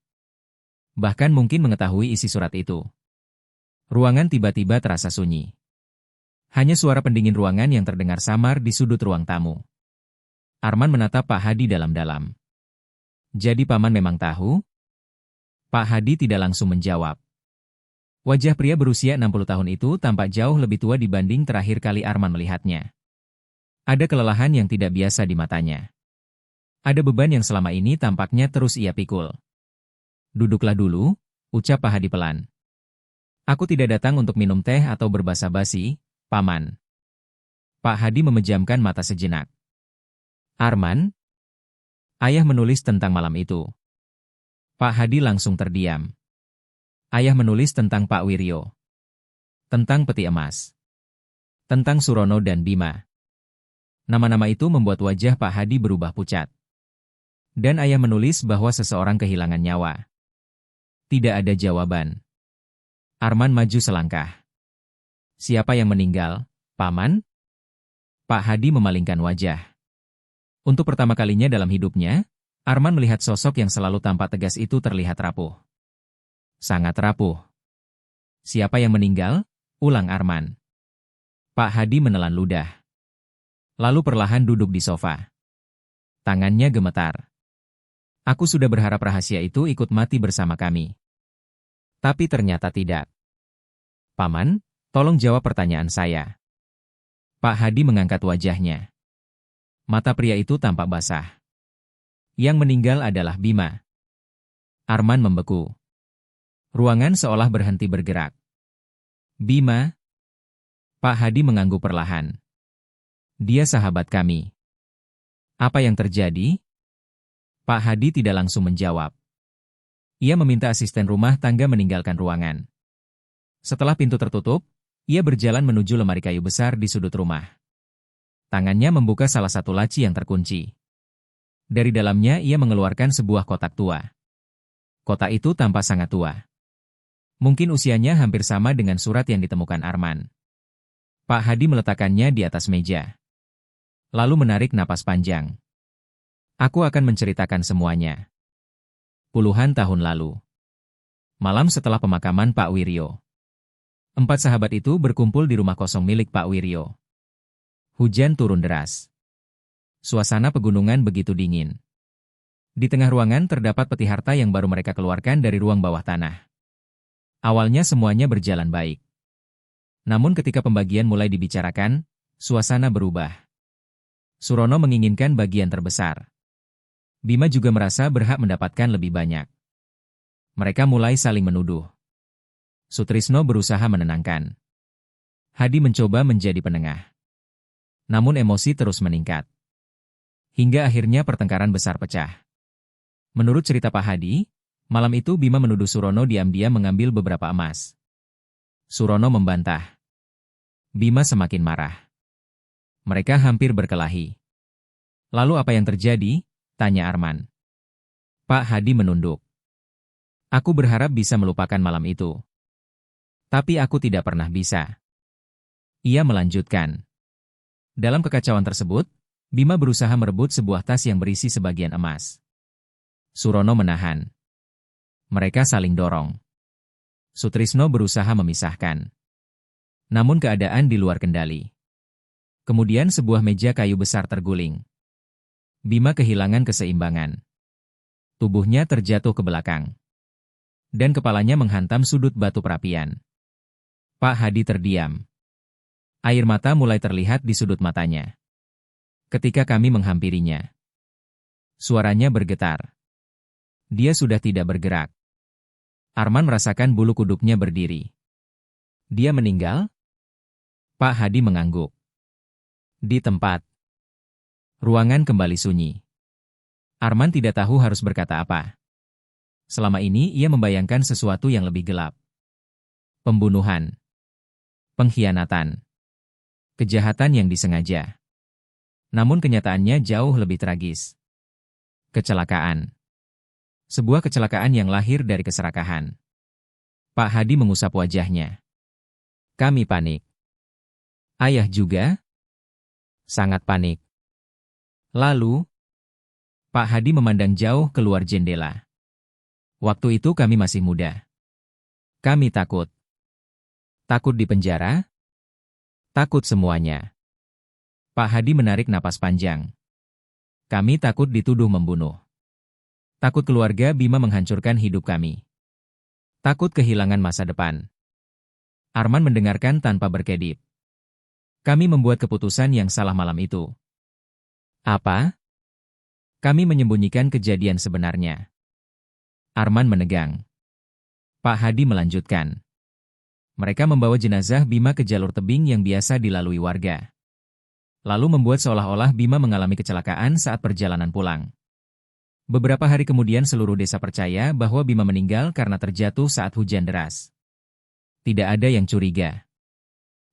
Bahkan mungkin mengetahui isi surat itu. Ruangan tiba-tiba terasa sunyi. Hanya suara pendingin ruangan yang terdengar samar di sudut ruang tamu. Arman menatap Pak Hadi dalam-dalam. Jadi paman memang tahu? Pak Hadi tidak langsung menjawab. Wajah pria berusia 60 tahun itu tampak jauh lebih tua dibanding terakhir kali Arman melihatnya. Ada kelelahan yang tidak biasa di matanya. Ada beban yang selama ini tampaknya terus ia pikul. Duduklah dulu, ucap Pak Hadi pelan. Aku tidak datang untuk minum teh atau berbasa-basi, Paman. Pak Hadi memejamkan mata sejenak. Arman? Ayah menulis tentang malam itu. Pak Hadi langsung terdiam. Ayah menulis tentang Pak Wiryo. Tentang peti emas. Tentang Surono dan Bima. Nama-nama itu membuat wajah Pak Hadi berubah pucat. Dan ayah menulis bahwa seseorang kehilangan nyawa. Tidak ada jawaban. Arman maju selangkah. Siapa yang meninggal, Paman? Pak Hadi memalingkan wajah. Untuk pertama kalinya dalam hidupnya, Arman melihat sosok yang selalu tampak tegas itu terlihat rapuh. Sangat rapuh. Siapa yang meninggal? Ulang Arman. Pak Hadi menelan ludah. Lalu perlahan duduk di sofa. Tangannya gemetar. Aku sudah berharap rahasia itu ikut mati bersama kami. Tapi ternyata tidak. Paman, tolong jawab pertanyaan saya. Pak Hadi mengangkat wajahnya. Mata pria itu tampak basah. Yang meninggal adalah Bima. Arman membeku. Ruangan seolah berhenti bergerak. Bima? Pak Hadi mengangguk perlahan. Dia sahabat kami. Apa yang terjadi? Pak Hadi tidak langsung menjawab. Ia meminta asisten rumah tangga meninggalkan ruangan. Setelah pintu tertutup, ia berjalan menuju lemari kayu besar di sudut rumah. Tangannya membuka salah satu laci yang terkunci. Dari dalamnya ia mengeluarkan sebuah kotak tua. Kotak itu tampak sangat tua. Mungkin usianya hampir sama dengan surat yang ditemukan Arman. Pak Hadi meletakkannya di atas meja. Lalu menarik napas panjang. Aku akan menceritakan semuanya. Puluhan tahun lalu. Malam setelah pemakaman Pak Wiryo. 4 sahabat itu berkumpul di rumah kosong milik Pak Wiryo. Hujan turun deras. Suasana pegunungan begitu dingin. Di tengah ruangan terdapat peti harta yang baru mereka keluarkan dari ruang bawah tanah. Awalnya semuanya berjalan baik. Namun ketika pembagian mulai dibicarakan, suasana berubah. Surono menginginkan bagian terbesar. Bima juga merasa berhak mendapatkan lebih banyak. Mereka mulai saling menuduh. Sutrisno berusaha menenangkan. Hadi mencoba menjadi penengah. Namun emosi terus meningkat. Hingga akhirnya pertengkaran besar pecah. Menurut cerita Pak Hadi, malam itu Bima menuduh Surono diam-diam mengambil beberapa emas. Surono membantah. Bima semakin marah. Mereka hampir berkelahi. Lalu apa yang terjadi? Tanya Arman. Pak Hadi menunduk. Aku berharap bisa melupakan malam itu. Tapi aku tidak pernah bisa. Ia melanjutkan. Dalam kekacauan tersebut, Bima berusaha merebut sebuah tas yang berisi sebagian emas. Surono menahan. Mereka saling dorong. Sutrisno berusaha memisahkan. Namun keadaan di luar kendali. Kemudian sebuah meja kayu besar terguling. Bima kehilangan keseimbangan. Tubuhnya terjatuh ke belakang. Dan kepalanya menghantam sudut batu perapian. Pak Hadi terdiam. Air mata mulai terlihat di sudut matanya. Ketika kami menghampirinya. Suaranya bergetar. Dia sudah tidak bergerak. Arman merasakan bulu kuduknya berdiri. Dia meninggal? Pak Hadi mengangguk. Di tempat. Ruangan kembali sunyi. Arman tidak tahu harus berkata apa. Selama ini ia membayangkan sesuatu yang lebih gelap. Pembunuhan. Pengkhianatan. Kejahatan yang disengaja. Namun kenyataannya jauh lebih tragis. Kecelakaan. Sebuah kecelakaan yang lahir dari keserakahan. Pak Hadi mengusap wajahnya. Kami panik. Ayah juga? Sangat panik. Lalu, Pak Hadi memandang jauh keluar jendela. Waktu itu kami masih muda. Kami takut. Takut di penjara? Takut semuanya. Pak Hadi menarik napas panjang. Kami takut dituduh membunuh. Takut keluarga Bima menghancurkan hidup kami. Takut kehilangan masa depan. Arman mendengarkan tanpa berkedip. Kami membuat keputusan yang salah malam itu. Apa? Kami menyembunyikan kejadian sebenarnya. Arman menegang. Pak Hadi melanjutkan. Mereka membawa jenazah Bima ke jalur tebing yang biasa dilalui warga. Lalu membuat seolah-olah Bima mengalami kecelakaan saat perjalanan pulang. Beberapa hari kemudian seluruh desa percaya bahwa Bima meninggal karena terjatuh saat hujan deras. Tidak ada yang curiga.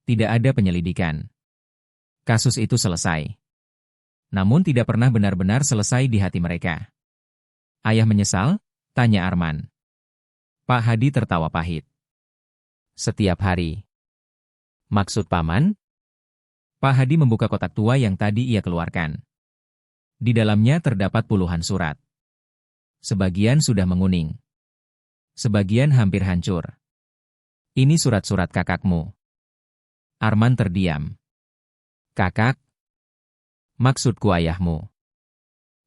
Tidak ada penyelidikan. Kasus itu selesai. Namun tidak pernah benar-benar selesai di hati mereka. Ayah menyesal? Tanya Arman. Pak Hadi tertawa pahit. Setiap hari. Maksud paman? Pak Hadi membuka kotak tua yang tadi ia keluarkan. Di dalamnya terdapat puluhan surat. Sebagian sudah menguning. Sebagian hampir hancur. Ini surat-surat kakakmu. Arman terdiam. Kakak? Maksudku ayahmu.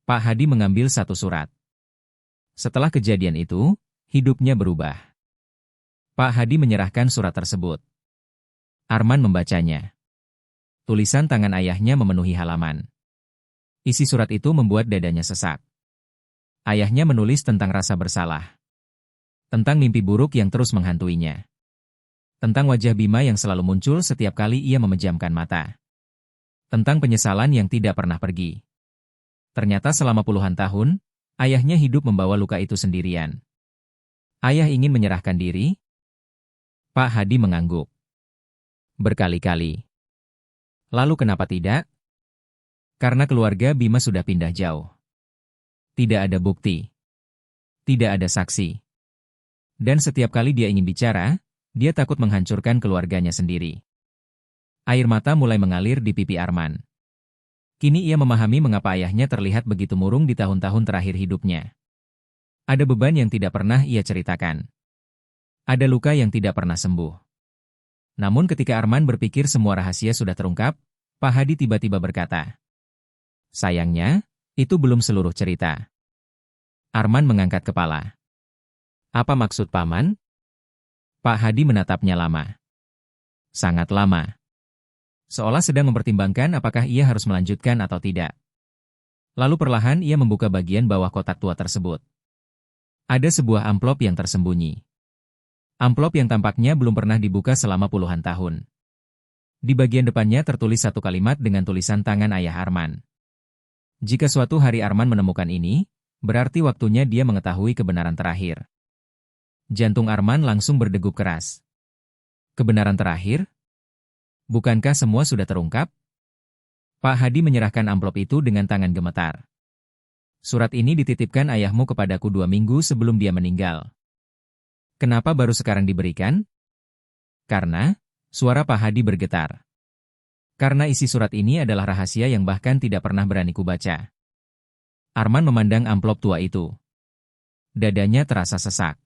Pak Hadi mengambil satu surat. Setelah kejadian itu, hidupnya berubah. Pak Hadi menyerahkan surat tersebut. Arman membacanya. Tulisan tangan ayahnya memenuhi halaman. Isi surat itu membuat dadanya sesak. Ayahnya menulis tentang rasa bersalah. Tentang mimpi buruk yang terus menghantuinya. Tentang wajah Bima yang selalu muncul setiap kali ia memejamkan mata. Tentang penyesalan yang tidak pernah pergi. Ternyata selama puluhan tahun, ayahnya hidup membawa luka itu sendirian. Ayah ingin menyerahkan diri? Pak Hadi mengangguk. Berkali-kali. Lalu kenapa tidak? Karena keluarga Bima sudah pindah jauh. Tidak ada bukti. Tidak ada saksi. Dan setiap kali dia ingin bicara, dia takut menghancurkan keluarganya sendiri. Air mata mulai mengalir di pipi Arman. Kini ia memahami mengapa ayahnya terlihat begitu murung di tahun-tahun terakhir hidupnya. Ada beban yang tidak pernah ia ceritakan. Ada luka yang tidak pernah sembuh. Namun ketika Arman berpikir semua rahasia sudah terungkap, Pak Hadi tiba-tiba berkata, sayangnya, itu belum seluruh cerita. Arman mengangkat kepala. Apa maksud paman? Pak Hadi menatapnya lama. Sangat lama. Seolah sedang mempertimbangkan apakah ia harus melanjutkan atau tidak. Lalu perlahan ia membuka bagian bawah kotak tua tersebut. Ada sebuah amplop yang tersembunyi. Amplop yang tampaknya belum pernah dibuka selama puluhan tahun. Di bagian depannya tertulis satu kalimat dengan tulisan tangan ayah Arman. Jika suatu hari Arman menemukan ini, berarti waktunya dia mengetahui kebenaran terakhir. Jantung Arman langsung berdegup keras. Kebenaran terakhir? Bukankah semua sudah terungkap? Pak Hadi menyerahkan amplop itu dengan tangan gemetar. Surat ini dititipkan ayahmu kepadaku 2 minggu sebelum dia meninggal. Kenapa baru sekarang diberikan? Karena, suara Pak Hadi bergetar. Karena isi surat ini adalah rahasia yang bahkan tidak pernah berani kubaca. Arman memandang amplop tua itu. Dadanya terasa sesak.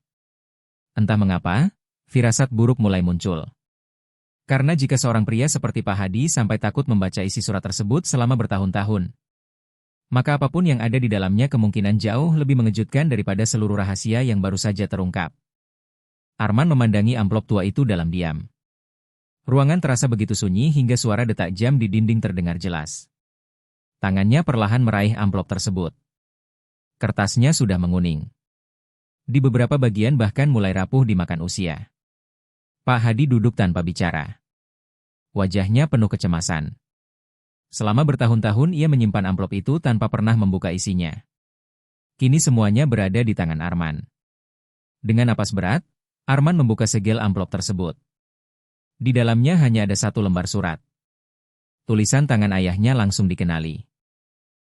Entah mengapa, firasat buruk mulai muncul. Karena jika seorang pria seperti Pak Hadi sampai takut membaca isi surat tersebut selama bertahun-tahun, maka apapun yang ada di dalamnya kemungkinan jauh lebih mengejutkan daripada seluruh rahasia yang baru saja terungkap. Arman memandangi amplop tua itu dalam diam. Ruangan terasa begitu sunyi hingga suara detak jam di dinding terdengar jelas. Tangannya perlahan meraih amplop tersebut. Kertasnya sudah menguning. Di beberapa bagian bahkan mulai rapuh dimakan usia. Pak Hadi duduk tanpa bicara. Wajahnya penuh kecemasan. Selama bertahun-tahun ia menyimpan amplop itu tanpa pernah membuka isinya. Kini semuanya berada di tangan Arman. Dengan napas berat, Arman membuka segel amplop tersebut. Di dalamnya hanya ada satu lembar surat. Tulisan tangan ayahnya langsung dikenali.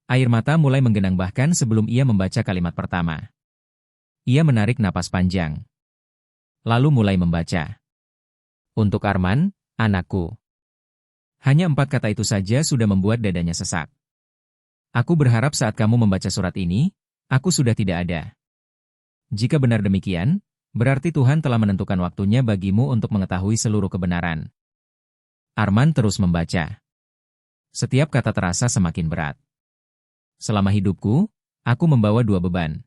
Air mata mulai menggenang bahkan sebelum ia membaca kalimat pertama. Ia menarik napas panjang. Lalu mulai membaca. Untuk Arman, anakku. Hanya 4 kata itu saja sudah membuat dadanya sesak. Aku berharap saat kamu membaca surat ini, aku sudah tidak ada. Jika benar demikian, berarti Tuhan telah menentukan waktunya bagimu untuk mengetahui seluruh kebenaran. Arman terus membaca. Setiap kata terasa semakin berat. Selama hidupku, aku membawa 2 beban.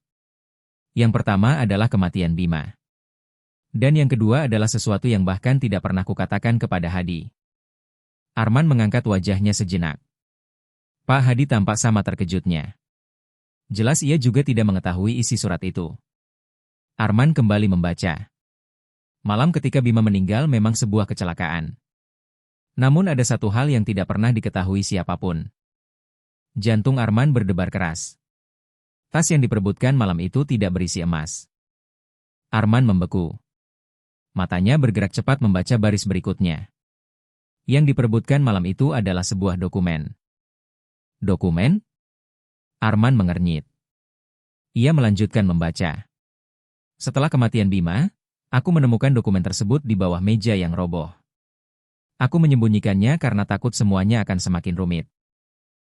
Yang pertama adalah kematian Bima. Dan yang kedua adalah sesuatu yang bahkan tidak pernah kukatakan kepada Hadi. Arman mengangkat wajahnya sejenak. Pak Hadi tampak sama terkejutnya. Jelas ia juga tidak mengetahui isi surat itu. Arman kembali membaca. Malam ketika Bima meninggal memang sebuah kecelakaan. Namun ada satu hal yang tidak pernah diketahui siapapun. Jantung Arman berdebar keras. Tas yang diperebutkan malam itu tidak berisi emas. Arman membeku. Matanya bergerak cepat membaca baris berikutnya. Yang diperebutkan malam itu adalah sebuah dokumen. Dokumen? Arman mengernyit. Ia melanjutkan membaca. Setelah kematian Bima, aku menemukan dokumen tersebut di bawah meja yang roboh. Aku menyembunyikannya karena takut semuanya akan semakin rumit.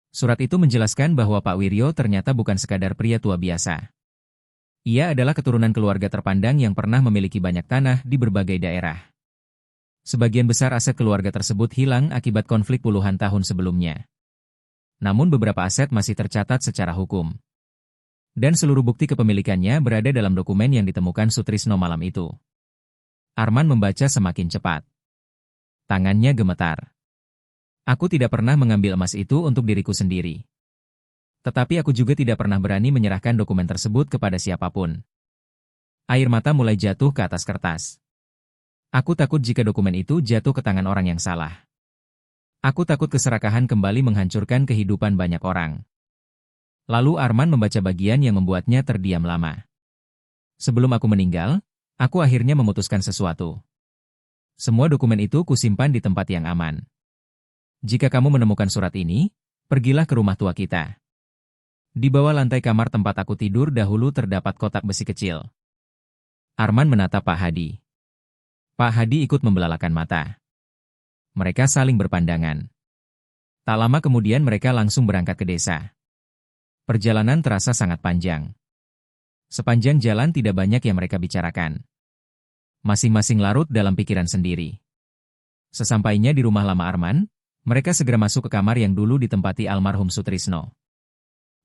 Surat itu menjelaskan bahwa Pak Wiryo ternyata bukan sekadar pria tua biasa. Ia adalah keturunan keluarga terpandang yang pernah memiliki banyak tanah di berbagai daerah. Sebagian besar aset keluarga tersebut hilang akibat konflik puluhan tahun sebelumnya. Namun beberapa aset masih tercatat secara hukum. Dan seluruh bukti kepemilikannya berada dalam dokumen yang ditemukan Sutrisno malam itu. Arman membaca semakin cepat. Tangannya gemetar. Aku tidak pernah mengambil emas itu untuk diriku sendiri. Tetapi aku juga tidak pernah berani menyerahkan dokumen tersebut kepada siapapun. Air mata mulai jatuh ke atas kertas. Aku takut jika dokumen itu jatuh ke tangan orang yang salah. Aku takut keserakahan kembali menghancurkan kehidupan banyak orang. Lalu Arman membaca bagian yang membuatnya terdiam lama. Sebelum aku meninggal, aku akhirnya memutuskan sesuatu. Semua dokumen itu kusimpan di tempat yang aman. Jika kamu menemukan surat ini, pergilah ke rumah tua kita. Di bawah lantai kamar tempat aku tidur dahulu terdapat kotak besi kecil. Arman menatap Pak Hadi. Pak Hadi ikut membelalakan mata. Mereka saling berpandangan. Tak lama kemudian mereka langsung berangkat ke desa. Perjalanan terasa sangat panjang. Sepanjang jalan tidak banyak yang mereka bicarakan. Masing-masing larut dalam pikiran sendiri. Sesampainya di rumah lama Arman, mereka segera masuk ke kamar yang dulu ditempati almarhum Sutrisno.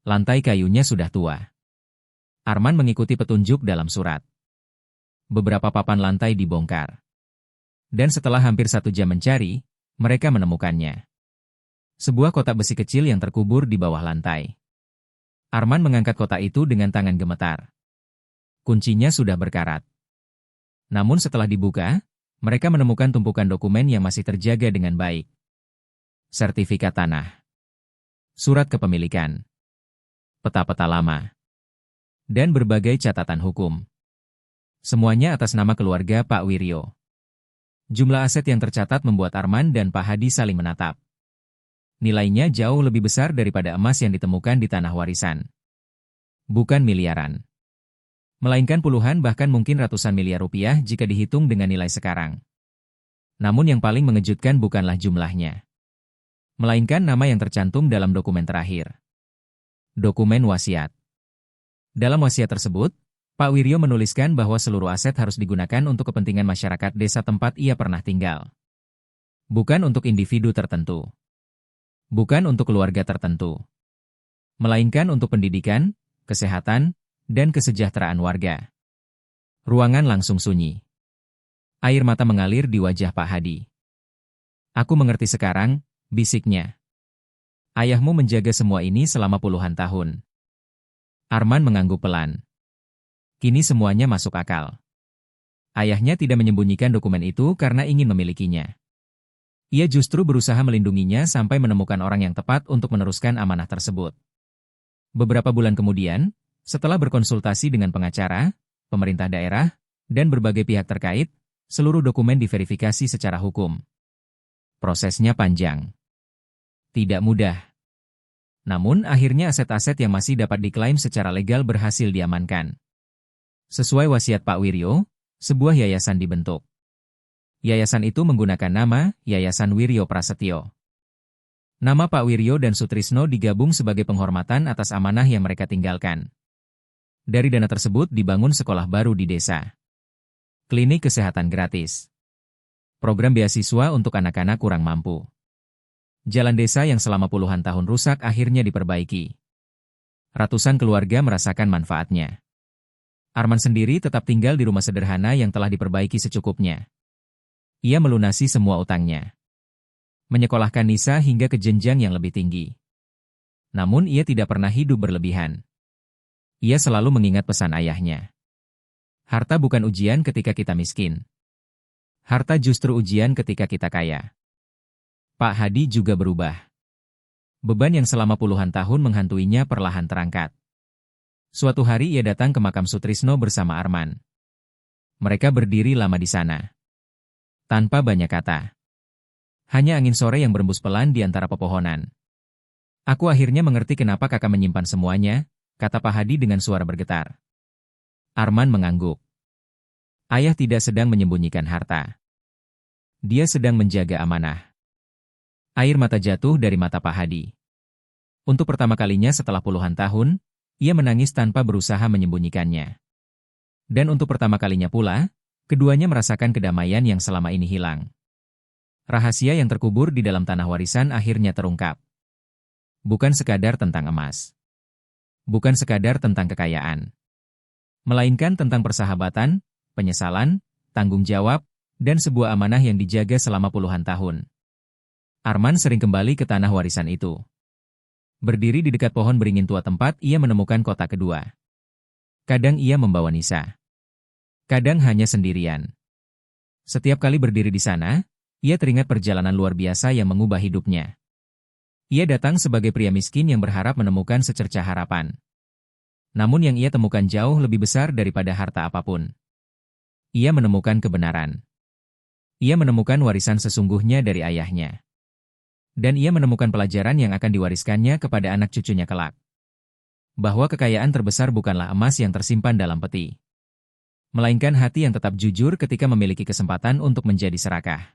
Lantai kayunya sudah tua. Arman mengikuti petunjuk dalam surat. Beberapa papan lantai dibongkar. Dan setelah hampir 1 jam mencari, mereka menemukannya. Sebuah kotak besi kecil yang terkubur di bawah lantai. Arman mengangkat kotak itu dengan tangan gemetar. Kuncinya sudah berkarat. Namun setelah dibuka, mereka menemukan tumpukan dokumen yang masih terjaga dengan baik. Sertifikat tanah. Surat kepemilikan. Peta-peta lama. Dan berbagai catatan hukum. Semuanya atas nama keluarga Pak Wiryo. Jumlah aset yang tercatat membuat Arman dan Pak Hadi saling menatap. Nilainya jauh lebih besar daripada emas yang ditemukan di tanah warisan. Bukan miliaran. Melainkan puluhan bahkan mungkin ratusan miliar rupiah jika dihitung dengan nilai sekarang. Namun yang paling mengejutkan bukanlah jumlahnya. Melainkan nama yang tercantum dalam dokumen terakhir. Dokumen wasiat. Dalam wasiat tersebut, Pak Wiryo menuliskan bahwa seluruh aset harus digunakan untuk kepentingan masyarakat desa tempat ia pernah tinggal. Bukan untuk individu tertentu. Bukan untuk keluarga tertentu. Melainkan untuk pendidikan, kesehatan, dan kesejahteraan warga. Ruangan langsung sunyi. Air mata mengalir di wajah Pak Hadi. Aku mengerti sekarang, bisiknya. Ayahmu menjaga semua ini selama puluhan tahun. Arman mengangguk pelan. Kini semuanya masuk akal. Ayahnya tidak menyembunyikan dokumen itu karena ingin memilikinya. Ia justru berusaha melindunginya sampai menemukan orang yang tepat untuk meneruskan amanah tersebut. Beberapa bulan kemudian, setelah berkonsultasi dengan pengacara, pemerintah daerah, dan berbagai pihak terkait, seluruh dokumen diverifikasi secara hukum. Prosesnya panjang. Tidak mudah. Namun akhirnya aset-aset yang masih dapat diklaim secara legal berhasil diamankan. Sesuai wasiat Pak Wiryo, sebuah yayasan dibentuk. Yayasan itu menggunakan nama Yayasan Wiryo Prasetyo. Nama Pak Wiryo dan Sutrisno digabung sebagai penghormatan atas amanah yang mereka tinggalkan. Dari dana tersebut dibangun sekolah baru di desa. Klinik kesehatan gratis. Program beasiswa untuk anak-anak kurang mampu. Jalan desa yang selama puluhan tahun rusak akhirnya diperbaiki. Ratusan keluarga merasakan manfaatnya. Arman sendiri tetap tinggal di rumah sederhana yang telah diperbaiki secukupnya. Ia melunasi semua utangnya. Menyekolahkan Nisa hingga ke jenjang yang lebih tinggi. Namun ia tidak pernah hidup berlebihan. Ia selalu mengingat pesan ayahnya. Harta bukan ujian ketika kita miskin. Harta justru ujian ketika kita kaya. Pak Hadi juga berubah. Beban yang selama puluhan tahun menghantuinya perlahan terangkat. Suatu hari ia datang ke makam Sutrisno bersama Arman. Mereka berdiri lama di sana. Tanpa banyak kata. Hanya angin sore yang berembus pelan di antara pepohonan. Aku akhirnya mengerti kenapa kakak menyimpan semuanya, kata Pak Hadi dengan suara bergetar. Arman mengangguk. Ayah tidak sedang menyembunyikan harta. Dia sedang menjaga amanah. Air mata jatuh dari mata Pak Hadi. Untuk pertama kalinya setelah puluhan tahun, ia menangis tanpa berusaha menyembunyikannya. Dan untuk pertama kalinya pula, keduanya merasakan kedamaian yang selama ini hilang. Rahasia yang terkubur di dalam tanah warisan akhirnya terungkap. Bukan sekadar tentang emas. Bukan sekadar tentang kekayaan. Melainkan tentang persahabatan, penyesalan, tanggung jawab, dan sebuah amanah yang dijaga selama puluhan tahun. Arman sering kembali ke tanah warisan itu. Berdiri di dekat pohon beringin tua tempat ia menemukan kotak kedua. Kadang ia membawa Nisa. Kadang hanya sendirian. Setiap kali berdiri di sana, ia teringat perjalanan luar biasa yang mengubah hidupnya. Ia datang sebagai pria miskin yang berharap menemukan secercah harapan. Namun yang ia temukan jauh lebih besar daripada harta apapun. Ia menemukan kebenaran. Ia menemukan warisan sesungguhnya dari ayahnya. Dan ia menemukan pelajaran yang akan diwariskannya kepada anak cucunya kelak. Bahwa kekayaan terbesar bukanlah emas yang tersimpan dalam peti. Melainkan hati yang tetap jujur ketika memiliki kesempatan untuk menjadi serakah.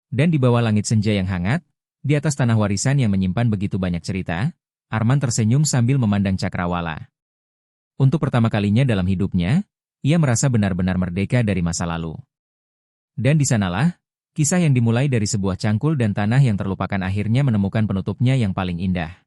Dan di bawah langit senja yang hangat, di atas tanah warisan yang menyimpan begitu banyak cerita, Arman tersenyum sambil memandang cakrawala. Untuk pertama kalinya dalam hidupnya, ia merasa benar-benar merdeka dari masa lalu. Dan di sanalah, kisah yang dimulai dari sebuah cangkul dan tanah yang terlupakan akhirnya menemukan penutupnya yang paling indah.